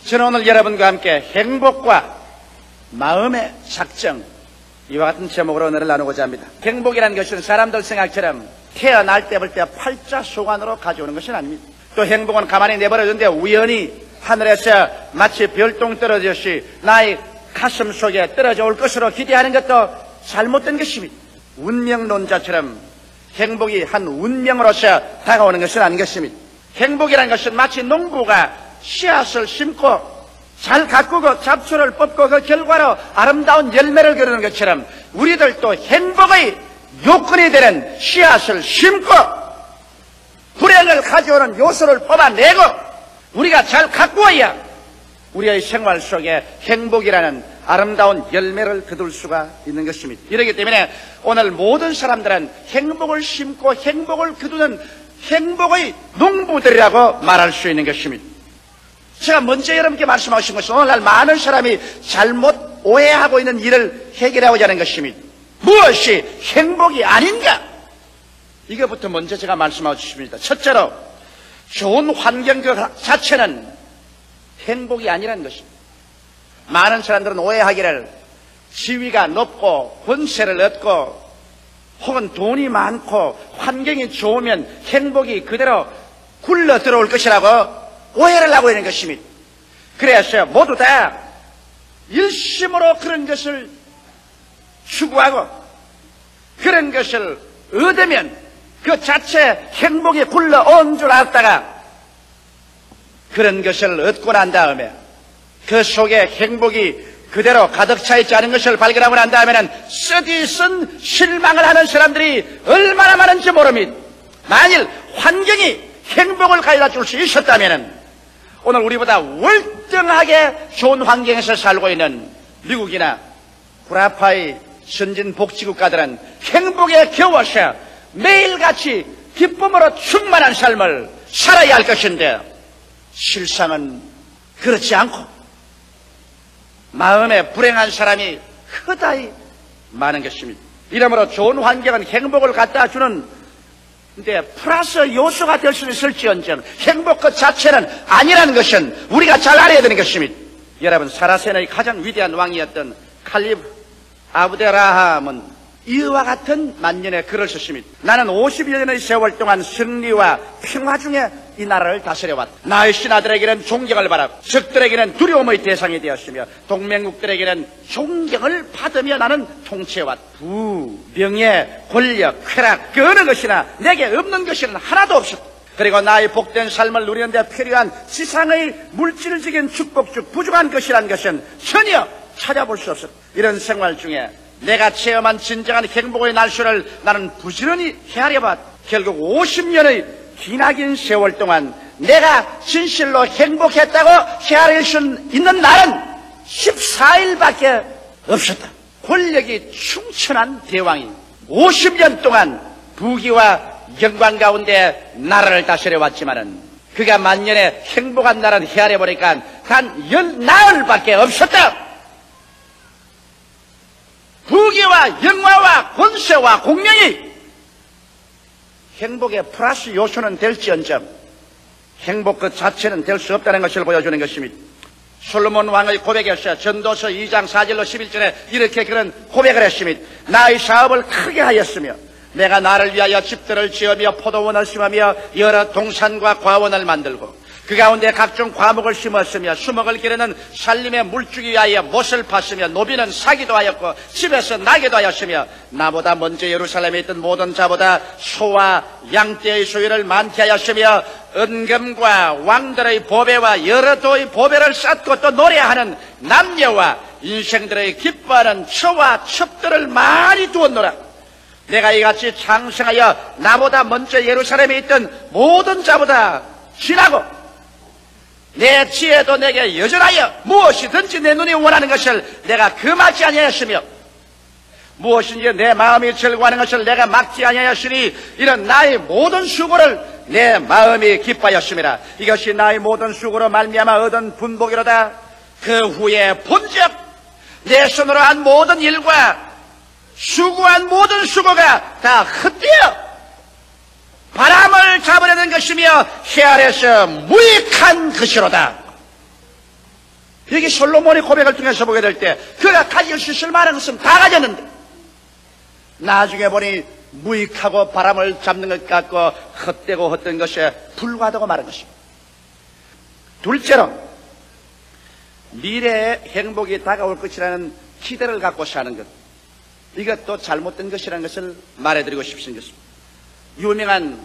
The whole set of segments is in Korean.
저는 오늘 여러분과 함께 행복과 마음의 작정, 이와 같은 제목으로 오늘을 나누고자 합니다. 행복이라는 것은 사람들 생각처럼 태어날 때부터 팔자소관으로 가져오는 것은 아닙니다. 또 행복은 가만히 내버려둔데 우연히 하늘에서 마치 별똥 떨어졌듯이 나의 가슴 속에 떨어져 올 것으로 기대하는 것도 잘못된 것입니다. 운명론자처럼 행복이 한 운명으로서 다가오는 것은 아닌 것입니다. 행복이라는 것은 마치 농부가 씨앗을 심고 잘 가꾸고 잡초를 뽑고 그 결과로 아름다운 열매를 거두는 것처럼 우리들도 행복의 요건이 되는 씨앗을 심고 불행을 가져오는 요소를 뽑아내고 우리가 잘 가꾸어야 우리의 생활 속에 행복이라는 아름다운 열매를 거둘 수가 있는 것입니다. 이렇기 때문에 오늘 모든 사람들은 행복을 심고 행복을 거두는 행복의 농부들이라고 말할 수 있는 것입니다. 제가 먼저 여러분께 말씀하고 싶은 것은 오늘날 많은 사람이 잘못 오해하고 있는 일을 해결하고자 하는 것입니다. 무엇이 행복이 아닌가? 이것부터 먼저 제가 말씀하고 싶습니다. 첫째로 좋은 환경 그 자체는 행복이 아니라는 것입니다. 많은 사람들은 오해하기를 지위가 높고 권세를 얻고 혹은 돈이 많고 환경이 좋으면 행복이 그대로 굴러 들어올 것이라고 오해를 하고 있는 것입니다. 그래서 모두 다 일심으로 그런 것을 추구하고 그런 것을 얻으면 그 자체 행복이 굴러온 줄 알았다가 그런 것을 얻고 난 다음에 그 속에 행복이 그대로 가득 차 있지 않은 것을 발견하고 난 다음에는 쓰디쓴 실망을 하는 사람들이 얼마나 많은지 모릅니다. 만일 환경이 행복을 가져다 줄 수 있었다면 오늘 우리보다 월등하게 좋은 환경에서 살고 있는 미국이나 구라파의 선진복지국가들은 행복에 겨워서 매일같이 기쁨으로 충만한 삶을 살아야 할 것인데 실상은 그렇지 않고 마음에 불행한 사람이 허다히 많은 것입니다. 이러므로 좋은 환경은 행복을 갖다 주는 근데 플러스 요소가 될 수 있을지언정 행복 그 자체는 아니라는 것은 우리가 잘 알아야 되는 것입니다. 여러분, 사라센의 가장 위대한 왕이었던 칼립 아브데라함은 이와 같은 만년의 글을 썼습니다. 나는 50여 년의 세월 동안 승리와 평화 중에 이 나라를 다스려왔다. 나의 신하들에게는 존경을 받았고 적들에게는 두려움의 대상이 되었으며 동맹국들에게는 존경을 받으며 나는 통치해왔다. 부, 명예, 권력, 쾌락 그 어느 것이나 내게 없는 것은 하나도 없었다. 그리고 나의 복된 삶을 누리는 데 필요한 지상의 물질적인 축복 중 부족한 것이란 것은 전혀 찾아볼 수 없었다. 이런 생활 중에 내가 체험한 진정한 행복의 날수를 나는 부지런히 헤아려봤다. 결국 50년의 기나긴 세월 동안 내가 진실로 행복했다고 헤아릴 수 있는 날은 14일밖에 없었다. 권력이 충천한 대왕이 50년 동안 부귀와 영광 가운데 나라를 다스려왔지만은 그가 만년에 행복한 날은 헤아려보니까 단 10나흘밖에 없었다. 부귀와 영화와 권세와 공명이 행복의 플러스 요소는 될지언정 행복 그 자체는 될 수 없다는 것을 보여주는 것입니다. 솔로몬 왕의 고백에서 전도서 2장 4절로 11절에 이렇게 그런 고백을 했습니다. 나의 사업을 크게 하였으며 내가 나를 위하여 집들을 지으며 포도원을 심으며 여러 동산과 과원을 만들고 그 가운데 각종 과목을 심었으며 수목을 기르는 살림의 물주기 위하여 못을 팠으며 노비는 사기도 하였고 집에서 나게도 하였으며 나보다 먼저 예루살렘에 있던 모든 자보다 소와 양떼의 소유를 많게 하였으며 은금과 왕들의 보배와 여러 도의 보배를 쌓고 또 노래하는 남녀와 인생들의 기뻐하는 처와 첩들을 많이 두었노라. 내가 이같이 창성하여 나보다 먼저 예루살렘에 있던 모든 자보다 지나고 내 지혜도 내게 여전하여 무엇이든지 내 눈이 원하는 것을 내가 금하지 아니하였으며 무엇인지 내 마음이 즐거워하는 것을 내가 막지 아니하였으니 이런 나의 모든 수고를 내 마음이 기뻐하였음이라. 이것이 나의 모든 수고로 말미암아 얻은 분복이로다. 그 후에 본즉 내 손으로 한 모든 일과 수고한 모든 수고가 다 헛되어 바람을 잡으려는 것이며 해 아래서 무익한 것이로다. 여기 솔로몬의 고백을 통해서 보게 될 때 그가 가질 수 있을 만한 것은 다 가졌는데 나중에 보니 무익하고 바람을 잡는 것 같고 헛되고 헛된 것에 불과하다고 말한 것입니다. 둘째로 미래의 행복이 다가올 것이라는 기대를 갖고 사는 것, 이것도 잘못된 것이라는 것을 말해드리고 싶습니다. 유명한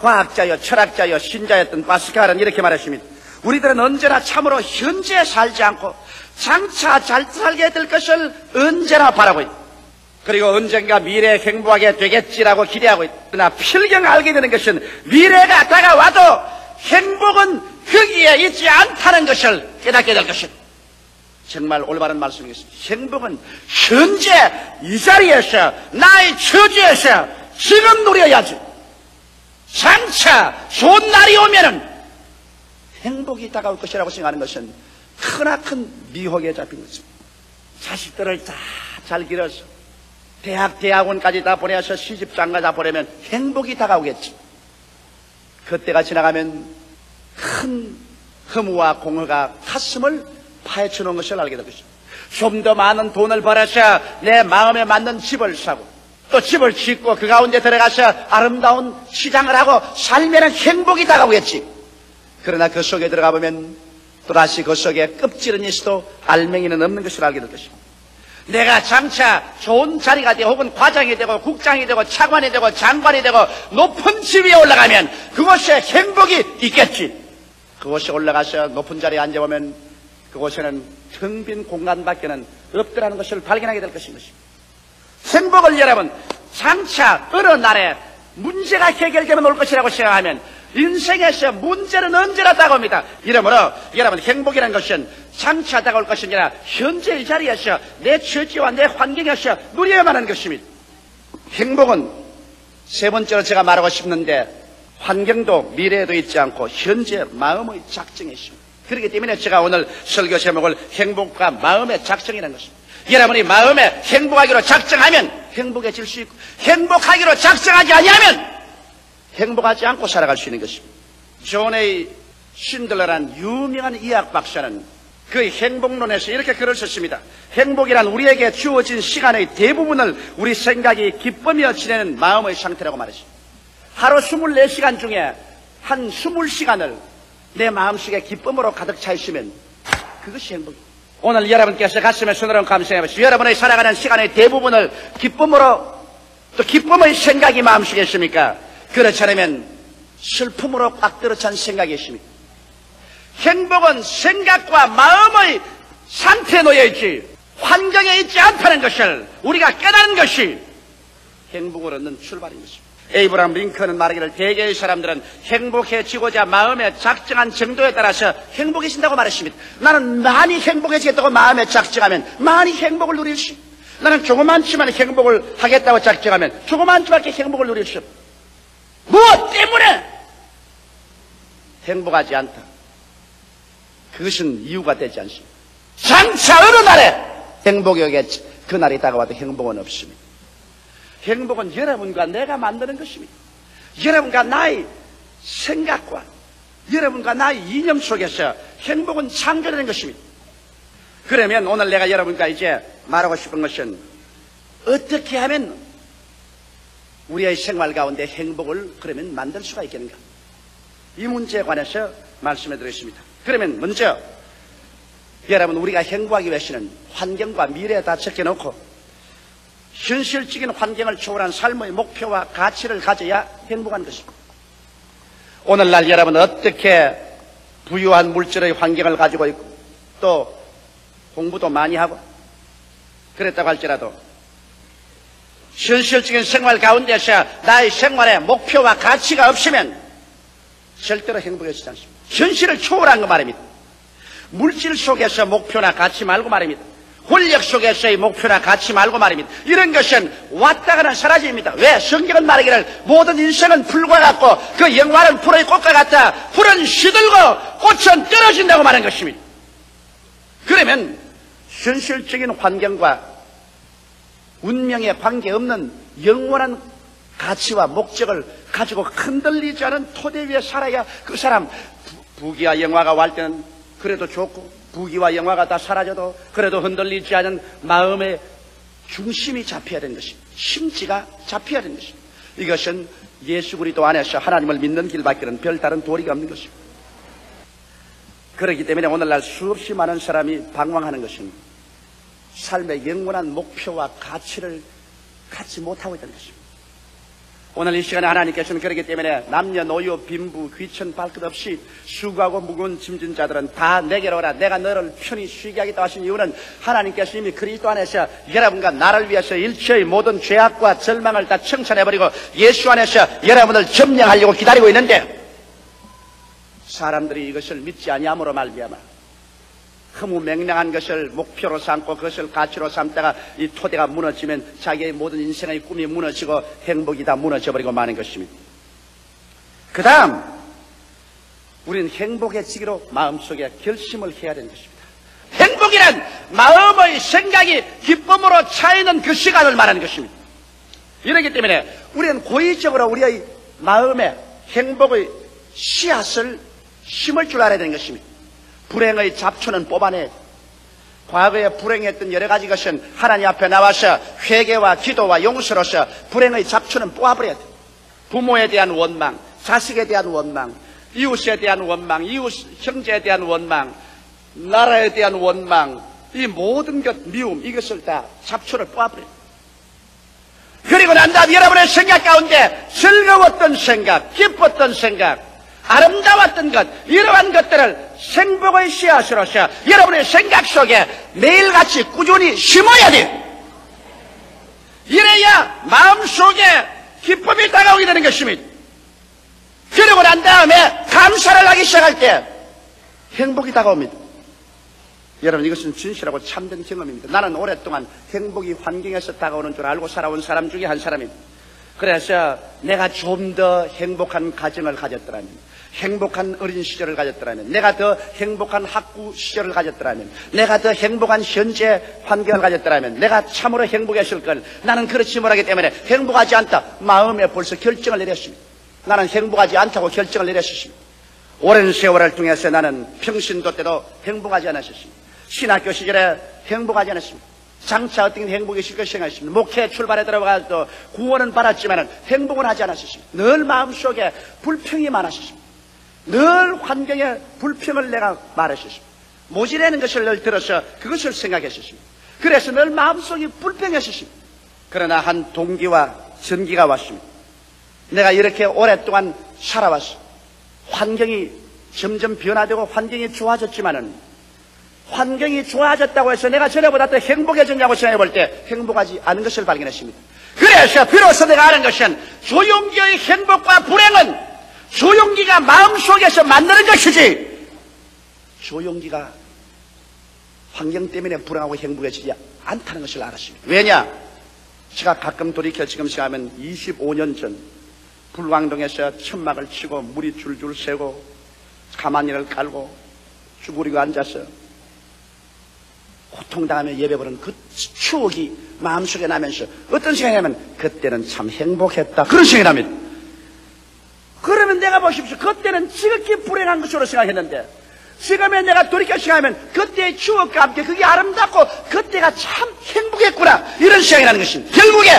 과학자여 철학자여 신자였던 파스칼은 이렇게 말했습니다. 우리들은 언제나 참으로 현재에 살지 않고 장차 잘 살게 될 것을 언제나 바라고 있다. 그리고 언젠가 미래에 행복하게 되겠지라고 기대하고 있다. 그러나 필경 알게 되는 것은 미래가 다가와도 행복은 거기에 있지 않다는 것을 깨닫게 될 것이다. 정말 올바른 말씀이겠습니다. 행복은 현재 이 자리에서 나의 처지에서 지금 누려야지. 장차 좋은 날이 오면은 행복이 다가올 것이라고 생각하는 것은 크나큰 미혹에 잡힌 것입니다. 자식들을 다 잘 기려서 대학원까지 다 보내서 시집장가 다 보내면 행복이 다가오겠지. 그때가 지나가면 큰 허무와 공허가 가슴을 파헤쳐 놓은 것을 알게 될 것입니다. 좀 더 많은 돈을 벌어서 내 마음에 맞는 집을 사고 또 집을 짓고 그 가운데 들어가서 아름다운 시장을 하고 살면 행복이 다가오겠지. 그러나 그 속에 들어가 보면 또다시 그 속에 껍질은 있어도 알맹이는 없는 것을 알게 될 것입니다. 내가 장차 좋은 자리가 되고 혹은 과장이 되고 국장이 되고 차관이 되고 장관이 되고 높은 지위에 올라가면 그곳에 행복이 있겠지. 그곳에 올라가서 높은 자리에 앉아보면 그곳에는 텅 빈 공간밖에는 없더라는 것을 발견하게 될 것인 것입니다. 행복을 여러분 장차 어느 날에 문제가 해결되면 올 것이라고 생각하면 인생에서 문제는 언제나 다가옵니다. 이러므로 여러분 행복이라는 것은 장차 다가올 것이 아니라 현재 이 자리에서 내 처지와 내 환경에서 누려야만 하는 것입니다. 행복은 세 번째로 제가 말하고 싶는데 환경도 미래에도 있지 않고 현재 마음의 작정에 있습니다. 그렇기 때문에 제가 오늘 설교 제목을 행복과 마음의 작정이라는 것입니다. 여러분이 마음에 행복하기로 작정하면 행복해질 수 있고 행복하기로 작정하지 아니하면 행복하지 않고 살아갈 수 있는 것입니다. 존 A 신들러라는 유명한 의학 박사는 그 행복론에서 이렇게 글을 썼습니다. 행복이란 우리에게 주어진 시간의 대부분을 우리 생각이 기쁘며 지내는 마음의 상태라고 말했습니다. 하루 24시간 중에 한 20시간을 내 마음속에 기쁨으로 가득 차 있으면 그것이 행복입니다. 오늘 여러분께서 가슴에 손으로 감상해 보시죠. 여러분의 살아가는 시간의 대부분을 기쁨으로 또 기쁨의 생각이 마음속에 있습니까? 그렇지 않으면 슬픔으로 꽉 들어찬 생각이 있습니다. 행복은 생각과 마음의 상태에 놓여있지 환경에 있지 않다는 것을 우리가 깨닫는 것이 행복을 얻는 출발인 것입니다. 에이브라함 링컨은 말하기를 대개의 사람들은 행복해지고자 마음에 작정한 정도에 따라서 행복해진다고 말했습니다. 나는 많이 행복해지겠다고 마음에 작정하면 많이 행복을 누릴 수 있다. 나는 조그만치만 행복을 하겠다고 작정하면 조그만치밖에 행복을 누릴 수 없다. 무엇 때문에 행복하지 않다. 그것은 이유가 되지 않습니다. 장차 어느 날에 행복이 오겠지. 그 날이 다가와도 행복은 없습니다. 행복은 여러분과 내가 만드는 것입니다. 여러분과 나의 생각과 여러분과 나의 이념 속에서 행복은 창조되는 것입니다. 그러면 오늘 내가 여러분과 이제 말하고 싶은 것은 어떻게 하면 우리의 생활 가운데 행복을 그러면 만들 수가 있겠는가? 이 문제에 관해서 말씀해 드리겠습니다. 그러면 먼저 여러분 우리가 행복하기 위해서는 환경과 미래에 다 적혀놓고 현실적인 환경을 초월한 삶의 목표와 가치를 가져야 행복한 것입니다. 오늘날 여러분은 어떻게 부유한 물질의 환경을 가지고 있고 또 공부도 많이 하고 그랬다고 할지라도 현실적인 생활 가운데서 나의 생활에 목표와 가치가 없으면 절대로 행복해지지 않습니다. 현실을 초월한 거 말입니다. 물질 속에서 목표나 가치 말고 말입니다. 권력 속에서의 목표나 가치 말고 말입니다. 이런 것은 왔다가는 사라집니다. 왜? 성경은 말하기를 모든 인생은 풀과 같고 그 영화는 풀의 꽃과 같다. 풀은 시들고 꽃은 떨어진다고 말한 것입니다. 그러면 현실적인 환경과 운명에 관계없는 영원한 가치와 목적을 가지고 흔들리지 않은 토대 위에 살아야 그 사람 부귀와 영화가 왈 때는 그래도 좋고 부귀와 영화가 다 사라져도 그래도 흔들리지 않은 마음의 중심이 잡혀야 되는 것입니다. 심지가 잡혀야 되는 것입니다. 이것은 예수 그리스도 안에서 하나님을 믿는 길밖에는 별다른 도리가 없는 것입니다. 그렇기 때문에 오늘날 수없이 많은 사람이 방황하는 것은 삶의 영원한 목표와 가치를 갖지 못하고 있다는 것입니다. 오늘 이 시간에 하나님께서는 그렇기 때문에 남녀노소 빈부 귀천 발끝 없이 수고하고 무거운 짐진 자들은 다 내게로 오라. 내가 너를 편히 쉬게 하겠다 하신 이유는 하나님께서 이미 그리스도 안에서 여러분과 나를 위해서 일체의 모든 죄악과 절망을 다 청산해버리고 예수 안에서 여러분을 점령하려고 기다리고 있는데, 사람들이 이것을 믿지 아니함으로 말미암아 허무맹랑한 것을 목표로 삼고 그것을 가치로 삼다가 이 토대가 무너지면 자기의 모든 인생의 꿈이 무너지고 행복이 다 무너져버리고 마는 것입니다. 그 다음 우리는 행복해지기로 마음속에 결심을 해야 되는 것입니다. 행복이란 마음의 생각이 기쁨으로 차이는 그 시간을 말하는 것입니다. 이렇기 때문에 우리는 고의적으로 우리의 마음에 행복의 씨앗을 심을 줄 알아야 되는 것입니다. 불행의 잡초는 뽑아내야 돼. 과거에 불행했던 여러 가지 것은 하나님 앞에 나와서 회개와 기도와 용서로서 불행의 잡초는 뽑아버려야 돼. 부모에 대한 원망, 자식에 대한 원망, 이웃에 대한 원망, 이웃 형제에 대한 원망, 나라에 대한 원망, 이 모든 것, 미움, 이것을 다 잡초를 뽑아버려야 돼. 그리고 난 다음 여러분의 생각 가운데 즐거웠던 생각, 기뻤던 생각, 아름다웠던 것, 이러한 것들을 행복의 씨앗으로서 여러분의 생각 속에 매일같이 꾸준히 심어야 돼. 이래야 마음속에 기쁨이 다가오게 되는 것입니다. 그러고 난 다음에 감사를 하기 시작할 때 행복이 다가옵니다. 여러분, 이것은 진실하고 참된 경험입니다. 나는 오랫동안 행복이 환경에서 다가오는 줄 알고 살아온 사람 중에 한 사람입니다. 그래서 내가 좀 더 행복한 가정을 가졌더라면, 행복한 어린 시절을 가졌더라면, 내가 더 행복한 학부 시절을 가졌더라면, 내가 더 행복한 현재 환경을 가졌더라면 내가 참으로 행복했을 걸. 나는 그렇지 못하기 때문에 행복하지 않다. 마음에 벌써 결정을 내렸습니다. 나는 행복하지 않다고 결정을 내렸습니다. 오랜 세월을 통해서 나는 평신도 때도 행복하지 않았습니다. 신학교 시절에 행복하지 않았습니다. 장차 어떤 행복이 있을 것이 생각했습니다. 목회 출발에 들어가서 구원은 받았지만 행복은 하지 않았습니다. 늘 마음속에 불평이 많았습니다. 늘 환경에 불평을 내가 말했습니다. 모질라는 것을 늘 들어서 그것을 생각했습니다. 그래서 늘 마음속이 불평했습니다. 그러나 한 동기와 전기가 왔습니다. 내가 이렇게 오랫동안 살아왔어. 환경이 점점 변화되고 환경이 좋아졌지만은, 환경이 좋아졌다고 해서 내가 전에보다 더 행복해졌냐고 생각해 볼 때 행복하지 않은 것을 발견했습니다. 그래서 비로소 내가 아는 것은 조용기의 행복과 불행은 조용기가 마음속에서 만드는 것이지, 조용기가 환경 때문에 불행하고 행복해지지 않다는 것을 알았습니다. 왜냐? 제가 가끔 돌이켜 지금 생각하면 25년 전 불광동에서 천막을 치고 물이 줄줄 새고 가마니를 깔고 쭈그리고 앉아서 고통당하며 예배보는 그 추억이 마음속에 나면서 어떤 생각이냐면 그때는 참 행복했다, 그런 생각이 납니다. 그러면 내가 보십시오. 그때는 지극히 불행한 것으로 생각했는데 지금에 내가 돌이켜 생각하면 그때의 추억과 함께 그게 아름답고 그때가 참 행복했구나, 이런 생각이 나는 것입니다. 결국에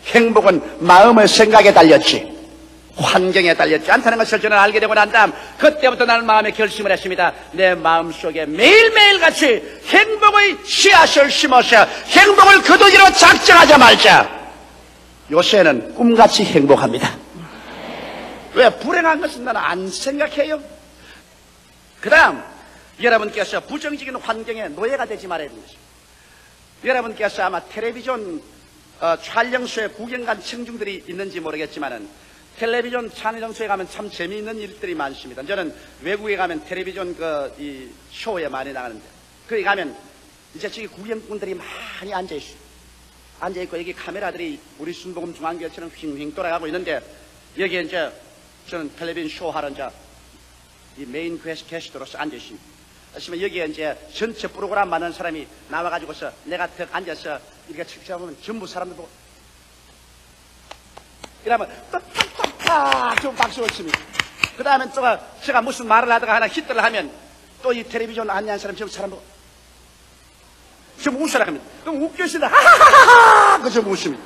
행복은 마음의 생각에 달렸지 환경에 달렸지 않다는 것을 저는 알게 되고 난 다음 그때부터 나는 마음에 결심을 했습니다. 내 마음속에 매일매일 같이 행복의 씨앗을 심어서 행복을 거두기로 작정하자 말자. 요새는 꿈같이 행복합니다. 왜? 불행한 것은 나는 안 생각해요. 그 다음 여러분께서 부정적인 환경에 노예가 되지 말아야 되는 것입니다. 여러분께서 아마 텔레비전 촬영소에 구경 간 청중들이 있는지 모르겠지만은 텔레비전 촬영소에 가면 참 재미있는 일들이 많습니다. 저는 외국에 가면 텔레비전 이 쇼에 많이 나가는데 거기 가면 이제 저기 구경꾼들이 많이 앉아있어요. 앉아있고 여기 카메라들이 우리 순복음 중앙교회처럼 휙휙 돌아가고 있는데 여기에 이제 저는 텔레비전 쇼 하러 이제 이 메인 게스트로서 앉아있습니다. 그렇지만 여기에 이제 전체 프로그램 많은 사람이 나와가지고서 내가 더 앉아서 이렇게 측정하면 전부 사람들 보고 이러면 또 탁탁탁 좀 박수를 칩니다. 그 다음에 제가 무슨 말을 하다가 하나 히트를 하면 또 이 텔레비전 안내한 사람 지금 사람 보고 지금 웃으라 합니다. 그럼 웃겨시다. 하하하하! 그 좀 웃습니다.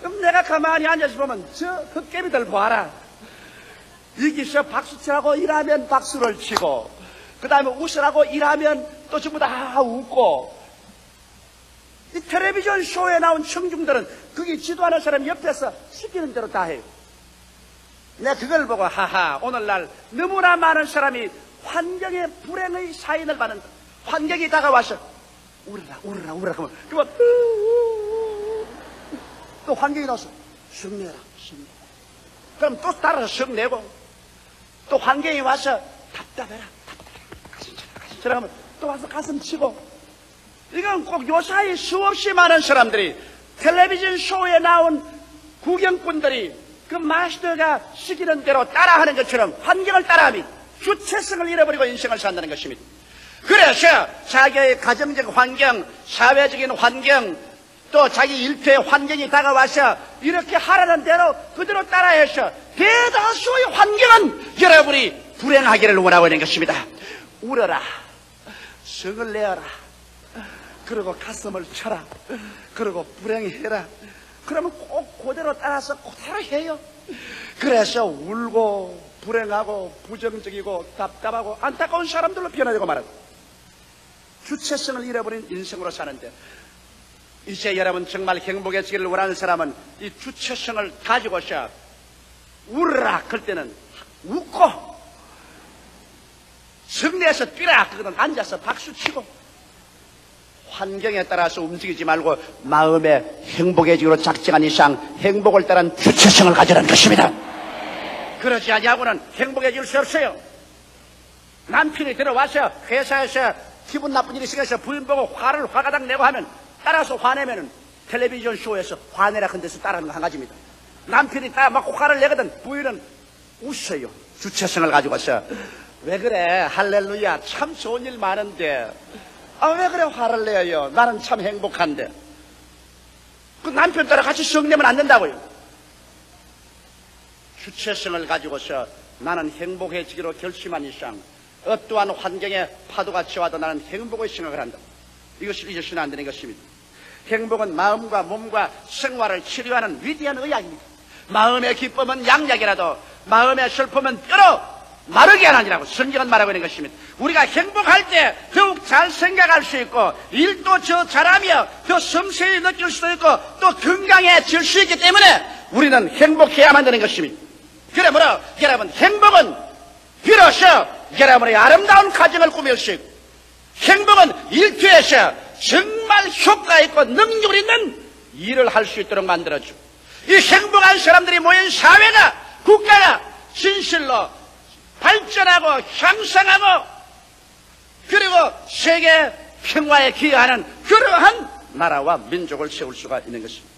그럼 내가 가만히 앉아서 보면 저 흑개미들 봐라. 여기서 박수치라고 일하면 박수를 치고, 그 다음에 웃으라고 일하면 또 전부 다 웃고, 이 텔레비전 쇼에 나온 청중들은 거기 지도하는 사람 옆에서 시키는 대로 다 해요. 내가 그걸 보고 하하, 오늘날 너무나 많은 사람이 환경의 불행의 사인을 받는다. 환경이 다가와서 울어라 울어라 울어라 그러면 또 환경이 나와서 성내라 성내. 그럼 또 따라서 성내고, 또 환경이 와서 답답해라 가슴 쳐라 하면 또 와서 가슴 치고. 이건 꼭 요사이 수없이 많은 사람들이 텔레비전 쇼에 나온 구경꾼들이 그 마스터가 시키는 대로 따라하는 것처럼 환경을 따라하면 주체성을 잃어버리고 인생을 산다는 것입니다. 그래서 자기의 가정적 환경, 사회적인 환경, 또 자기 일터의 환경이 다가와서 이렇게 하라는 대로 그대로 따라해서 대다수의 환경은 여러분이 불행하기를 원하고 있는 것입니다. 울어라, 성을 내어라, 그리고 가슴을 쳐라, 그리고 불행해라. 그러면 꼭 그대로 따라서 그대로 해요. 그래서 울고 불행하고 부정적이고 답답하고 안타까운 사람들로 변화되고 말하고 주체성을 잃어버린 인생으로 사는데, 이제 여러분 정말 행복해지기를 원하는 사람은 이 주체성을 가지고서 울으라 그럴 때는 웃고, 성내에서 뛰라 그거는 앉아서 박수치고, 환경에 따라서 움직이지 말고 마음에 행복해지기로 작정한 이상 행복을 따른 주체성을 가지라는 것입니다. 그러지 아니하고는 행복해질 수 없어요. 남편이 들어와서 회사에서 기분 나쁜 일이 생겨서 부인 보고 화를 화가닥 내고 하면 따라서 화내면은 텔레비전 쇼에서 화내라 큰 데서 따라하는 거 한 가지입니다. 남편이 막 화를 내거든 부인은 웃어요. 주체성을 가지고서 왜 그래 할렐루야 참 좋은 일 많은데 왜 그래 화를 내요? 나는 참 행복한데. 그 남편 따라 같이 성내면 안 된다고요. 주체성을 가지고서 나는 행복해지기로 결심한 이상 어떠한 환경에 파도가 치와도 나는 행복을 생각을 한다. 이것을 잊어서는 안 되는 것입니다. 행복은 마음과 몸과 생활을 치료하는 위대한 의학입니다. 마음의 기쁨은 양약이라도 마음의 슬픔은 뼈로 마르게 하느니라고 성경은 말하고 있는 것입니다. 우리가 행복할 때 더욱 잘 생각할 수 있고 일도 더 잘하며 더 섬세히 느낄 수도 있고 또 건강해질 수 있기 때문에 우리는 행복해야만 되는 것입니다. 그러므로 여러분 행복은 비로소 여러분의 아름다운 가정을 꾸밀 수 있고, 행복은 일터에서 정말 효과 있고 능률 있는 일을 할 수 있도록 만들어주고, 이 행복한 사람들이 모인 사회가 국가가 진실로 발전하고 향상하고 그리고 세계 평화에 기여하는 그러한 나라와 민족을 세울 수가 있는 것입니다.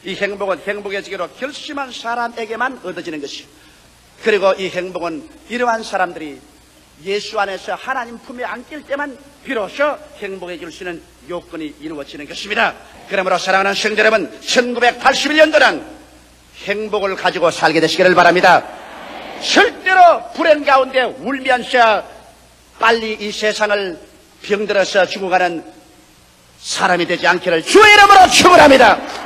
이 행복은 행복해지기로 결심한 사람에게만 얻어지는 것이고, 그리고 이 행복은 이러한 사람들이 예수 안에서 하나님 품에 안길 때만 비로소 행복해질 수 있는 요건이 이루어지는 것입니다. 그러므로 사랑하는 성도 여러분, 1981년도는 행복을 가지고 살게 되시기를 바랍니다. 절대로 불행 가운데 울면서 빨리 이 세상을 병들어서 죽어가는 사람이 되지 않기를 주의 이름으로 축원합니다.